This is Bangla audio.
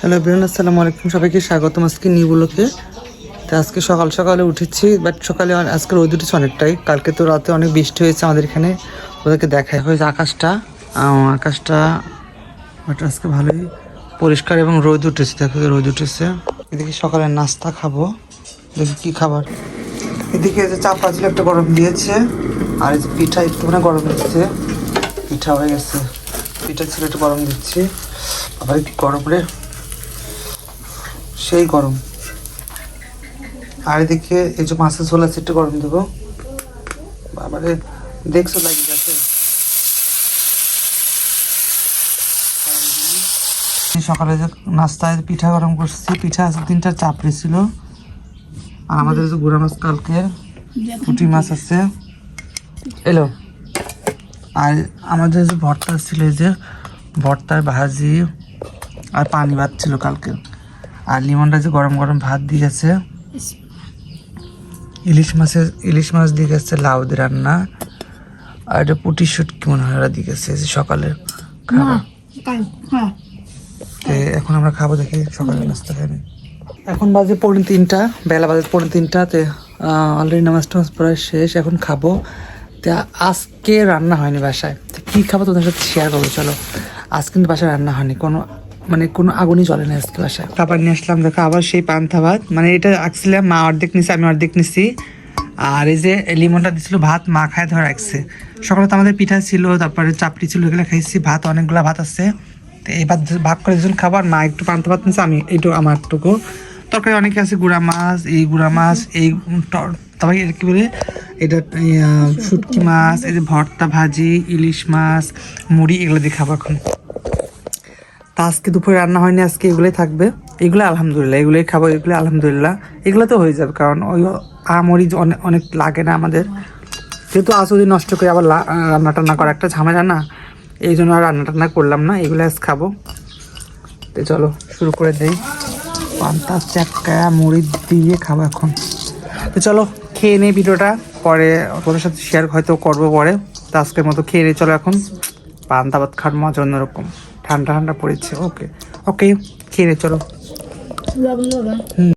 হ্যালো বিরান, আসসালামু আলাইকুম। সবাইকে স্বাগতম আজকে নিউ ব্লগে। তো আজকে সকাল সকালে উঠেছি, বাট সকালে আজকে রোদ উঠেছে অনেকটাই। কালকে তো রাতে অনেক বৃষ্টি হয়েছে আমাদের এখানে, ওদেরকে দেখা হয়েছে আকাশটা বাট আজকে ভালোই পরিষ্কার এবং রোদ উঠেছে। দেখো রোদ উঠেছে। এদিকে সকালে নাস্তা খাবো, দেখি কী খাবার। এদিকে যে চাপা ছিল একটা গরম দিয়েছে, আর এই যে পিঠা একটুখানি গরম দিচ্ছে, পিঠা হয়ে গেছে। পিঠা ছিল একটু গরম দিচ্ছি, আবার একটু গরম রে, সেই গরম। আর এদিকে এই যে মাছের ঝোল আছে, একটু গরম দেবো। বাবারে দেখছো লাগিয়ে গেছে। সকালে যে নাস্তায় পিঠা গরম করছি, পিঠা আছে 3টা চাপড়ি ছিল, আর আমাদের যে গুঁড়া মাছ কালকে পুঁটি মাছ আছে এলো, আর আমাদের যে ভর্তা ছিল, এই যে ভর্তার ভাজি আর পানি ভাত ছিল কালকে, আর লিমনটা যে গরম গরম ভাত দিয়ে গেছে, ইলিশ মাছ দিয়ে গেছে, লাউ দিয়ে রান্না, আর এটা পুঁটি শুটকি মনে হয় ওরা দিয়ে গেছে সকালে খাবার। এখন আমরা খাবো, দেখি সকালে নাস্তা খাই। এখন বাজে 3:45, বেলা বাজে 3:45। অলরেডি নামাজ টামাজ প্রায় শেষ, এখন খাবো। তো আজকে রান্না হয়নি বাসায়, তো কী খাবো তোদের সাথে শেয়ার করবো। চলো, আজ কিন্তু বাসায় রান্না হয়নি, কোনো আগুনই জ্বলে না আজকে বাসায়। খাবার নিয়ে আসলাম, দেখো আবার সেই পান্তা ভাত। মানে এটা রাখছিলাম, মা অর্ধেক নিছি, আমি অর্ধেক নিছি। আর এই যে লিমনটা দিচ্ছিল, ভাত মা খায় ধরে রাখছে। সকালে তো আমাদের পিঠা ছিল, তারপরে চাপড়ি ছিল, এগুলো খাইছি। ভাত অনেকগুলো ভাত আছে, তো এই ভাত ভাগ করে দুজন খাবার। মা একটু পান্তা ভাত নিচ্ছে, আমি এইটুকু আমারটুকু। তরকারি অনেকে আছে, গুঁড়া মাছ, এই তবে কি বলে এটা, শুটকি মাছ, এই যে ভর্তা, ভাজি, ইলিশ মাছ, মুড়ি, এগুলো দিয়ে খাবো এখন। তা আজকে দুপুরে রান্না হয়নি, আজকে এগুলোই থাকবে। এগুলো আলহামদুলিল্লাহ, এগুলোই খাবো, এগুলো আলহামদুলিল্লাহ, এগুলো তো হয়ে যাবে। কারণ ওই আমরিচ অনেক লাগে না আমাদের, যেহেতু আজ যদি নষ্ট করে আবার রান্না টান্না করা একটা ঝামেলা না, এই জন্য আর রান্না টান্না করলাম না, এগুলো আজ খাবো। তো চলো শুরু করে দেই। পান্তা চাক্কা মুড়ি দিয়ে খাবো এখন। তো চলো খেয়ে নেই, ভিডিওটা পরে ওদের সাথে শেয়ার হয়তো করবো পরে। তো আজকের মতো খেয়ে নেই, চলো এখন। পান্তা ভাত খাওয়ার মজা অন্যরকম, ঠান্ডা ঠান্ডা পড়েছে। ওকে খেয়ে নেই, চলো।